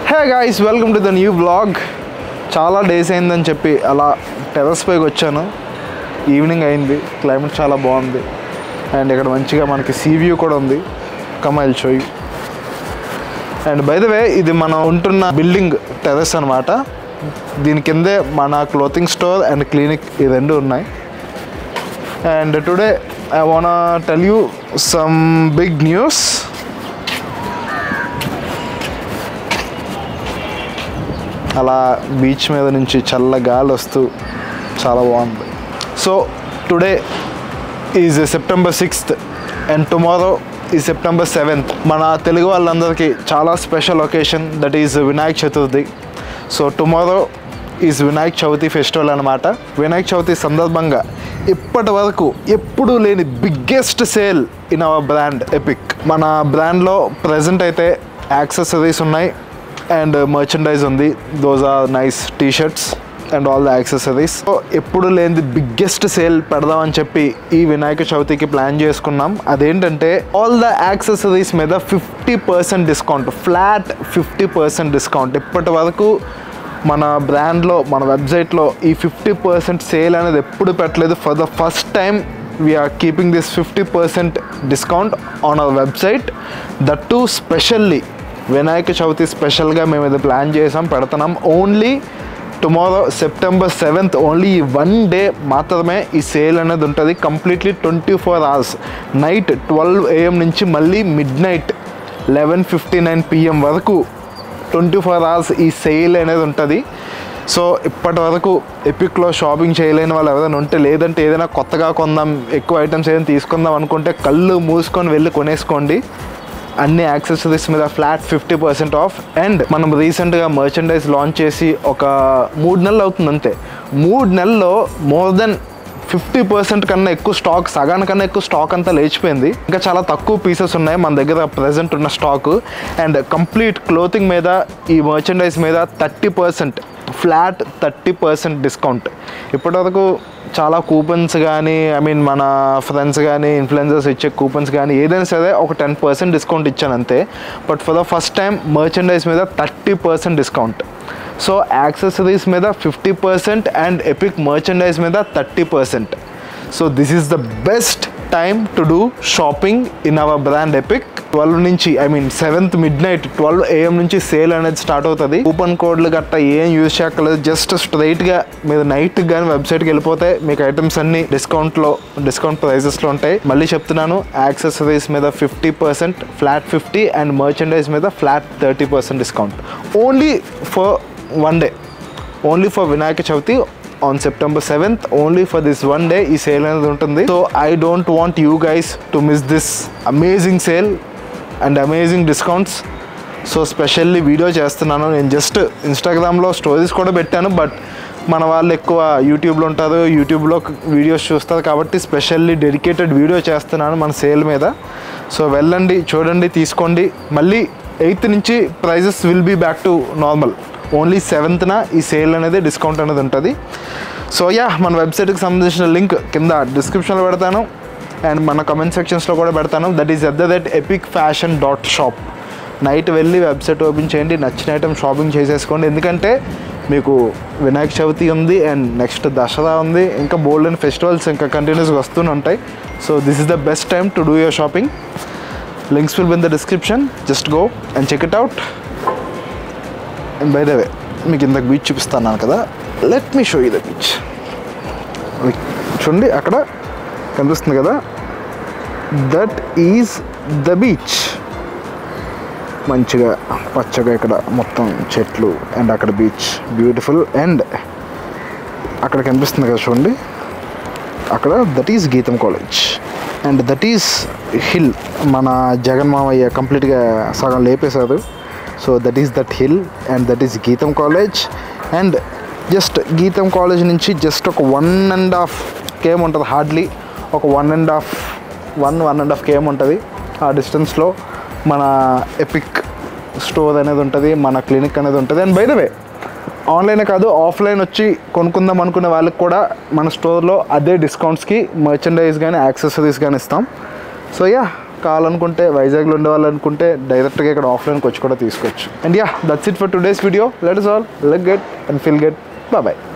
Hey guys, welcome to the new vlog. చాలా days అయిందని చెప్పి అలా టెర్రస్ పైకి వచ్చాను. ఈవినింగ్ అయింది, క్లైమేట్ చాలా బాగుంది అండ్ ఇక్కడ మంచిగా మనకి సీ వ్యూ కూడా ఉంది. Come I will show you. And by the వే, ఇది మనం ఉంటున్న బిల్డింగ్ టెర్రస్ అనమాట. దీని కిందే మన క్లోతింగ్ స్టోర్ అండ్ క్లినిక్ ఈ రెండు ఉన్నాయి. And today I want tell you some big news. అలా బీచ్ మీద నుంచి చల్ల గాలి వస్తూ చాలా బాగుంది. So today is September 6th and tomorrow ఈ సెప్టెంబర్ 7th. మన తెలుగు వాళ్ళందరికీ చాలా special occasion, that is Vinayaka Chaturthi. So tomorrow is Vinayaka Chavithi festival అనమాట. వినాయక చవితి సందర్భంగా ఇప్పటి వరకు ఎప్పుడూ లేని biggest sale in our brand Epic. మన బ్రాండ్లో ప్రజెంట్ అయితే యాక్సెసరీస్ ఉన్నాయి అండ్ మర్చెండైజ్ ఉంది. Those are nice t-shirts and all the accessories. So ఎప్పుడు లేనిది బిగ్గెస్ట్ సేల్ పెడదామని చెప్పి ఈ వినాయక చవితికి ప్లాన్ చేసుకున్నాం. అదేంటంటే ఆల్ ద యాక్సెసరీస్ మీద 50% డిస్కౌంట్, ఫ్లాట్ 50% డిస్కౌంట్. ఇప్పటి వరకు మన బ్రాండ్లో, మన వెబ్సైట్లో ఈ 50% సేల్ అనేది ఎప్పుడు పెట్టలేదు. For the first time we're keeping this 50% discount on our website. That too specially Vinayaka Chavithi స్పెషల్గా మేము ఇది ప్లాన్ చేసాం, పెడుతున్నాం. Only tomorrow September 7th, only ఈ 1 డే మాత్రమే ఈ సేల్ అనేది ఉంటుంది. కంప్లీట్లీ 24 hours, నైట్ 12 AM నుంచి మళ్ళీ మిడ్నైట్ 11:59 PM వరకు 24 hours ఈ సేల్ అనేది ఉంటుంది. సో ఇప్పటి వరకు ఎపిక్లో షాపింగ్ చేయలేని వాళ్ళు ఎవరైనా ఉంటే, లేదంటే ఏదైనా కొత్తగా కొందాం, ఎక్కువ ఐటమ్స్ ఏదైనా తీసుకుందాం అనుకుంటే కళ్ళు మూసుకొని వెళ్ళి కొనేసుకోండి. అన్ని యాక్సెసరీస్ మీద ఫ్లాట్ 50% ఆఫ్. అండ్ మనం రీసెంట్గా మర్చెండైజ్ లాంచ్ చేసి ఒక 3 నెలలు అవుతుంది అంతే. 3 నెలల్లో మోర్ దెన్ 50% కన్నా ఎక్కువ స్టాక్, సగానికన్నా ఎక్కువ స్టాక్ అంతా లేచిపోయింది. ఇంకా చాలా తక్కువ పీసెస్ ఉన్నాయి మన దగ్గర ప్రజెంట్ ఉన్న స్టాక్. అండ్ కంప్లీట్ క్లోతింగ్ మీద, ఈ మర్చెండైజ్ మీద 30%, ఫ్లాట్ 30% డిస్కౌంట్. ఇప్పటివరకు చాలా కూపన్స్ కానీ, మన ఫ్రెండ్స్ కానీ, ఇన్ఫ్లుయెన్సర్స్ ఇచ్చే కూపన్స్ కానీ ఏదైనా సరే ఒక 10% డిస్కౌంట్ ఇచ్చాను అంతే. But for the first time merchandise మీద 30% డిస్కౌంట్. సో యాక్సెసరీస్ మీద 50% అండ్ ఎపిక్ మర్చెండైజ్ మీద 30%. So this is the best time to do shopping in our brand epic. 12 నుంచి 7th మిడ్నైట్ 12 AM నుంచి సేల్ అనేది స్టార్ట్ అవుతుంది. Coupon కోడ్లు గట్టా ఏం యూజ్ చేయక్కర్లేదు. జస్ట్ స్ట్రైట్గా మీరు నైట్ కానీ వెబ్సైట్కి వెళ్ళిపోతే మీకు ఐటమ్స్ అన్ని డిస్కౌంట్ ప్రైజెస్లో ఉంటాయి. మళ్ళీ చెప్తున్నాను, యాక్సెసరీస్ మీద 50%, ఫ్లాట్ 50, అండ్ మర్చెండైజ్ మీద flat 30% discount. Only for 1 day, only for Vinayaka Chavithi on September 7th, only for this 1 day ఈ సేల్ అనేది ఉంటుంది. So I don't want you guys to miss this amazing sale and amazing discounts. So specially video చేస్తున్నాను. నేను just ఇన్స్టాగ్రామ్లో stories కూడా పెట్టాను, but మన వాళ్ళు ఎక్కువ యూట్యూబ్లో ఉంటారు, యూట్యూబ్లో వీడియోస్ చూస్తారు కాబట్టి స్పెషల్లీ డెడికేటెడ్ వీడియో చేస్తున్నాను మన సేల్ మీద. సో వెళ్ళండి, చూడండి, తీసుకోండి. మళ్ళీ 8th నుంచి prices will be back to normal. Only 7th ఈ సేల్ అనేది, డిస్కౌంట్ అనేది ఉంటుంది. సో మన వెబ్సైట్కి సంబంధించిన లింక్ కింద డిస్క్రిప్షన్లో పెడతాను అండ్ మన కమెంట్ సెక్షన్స్లో కూడా పెడతాను. That is @epicfashion.shop. నైట్ వెళ్ళి వెబ్సైట్ ఓపెన్ చేయండి, నచ్చిన ఐటమ్ షాపింగ్ చేసేసుకోండి. ఎందుకంటే మీకు వినాయక చవితి ఉంది అండ్ నెక్స్ట్ దసరా ఉంది, ఇంకా బోల్డ్ అండ్ ఫెస్టివల్స్ ఇంకా కంటిన్యూస్గా వస్తూనే ఉంటాయి. So this is the best time to do your shopping. Links will be in the description. Just go and check it out. And by the way, మీకు ఇంతకు బీచ్ చూపిస్తున్నాను కదా, let me show you the beach. చూడండి, అక్కడ కనిపిస్తుంది కదా, that is the beach. మంచిగా పచ్చగా ఇక్కడ మొత్తం చెట్లు అండ్ అక్కడ బీచ్, బ్యూటిఫుల్. అండ్ అక్కడ కనిపిస్తుంది కదా చూడండి, అక్కడ that is GITAM college and that is hill. మన జగన్ మామయ్య కంప్లీట్గా సగం లేపేశారు. So that is that hill and that is GITAM college. And just GITAM college నుంచి జస్ట్ ఒక 1.5 km ఉంటుంది. హార్డ్లీ ఒక 1.5 km ఉంటుంది. ఆ డిస్టెన్స్లో మన ఎపిక్ స్టోర్ అనేది ఉంటుంది, మన క్లినిక్ అనేది ఉంటుంది. అండ్ బై ద వే, ఆన్లైనే కాదు ఆఫ్లైన్ వచ్చి కొనుక్కుందాం అనుకునే వాళ్ళకి కూడా మన స్టోర్లో అదే డిస్కౌంట్స్కి మర్చెండైజ్ కానీ యాక్సెసరీస్ కానీ ఇస్తాం. సో కావాలనుకుంటే వైజాగ్లో ఉండే వాళ్ళు అనుకుంటే డైరెక్ట్గా ఇక్కడ ఆఫ్లైన్కి వచ్చి కూడా తీసుకోవచ్చు. And yeah, that's it for today's video. Let us all look good and feel good. Bye bye.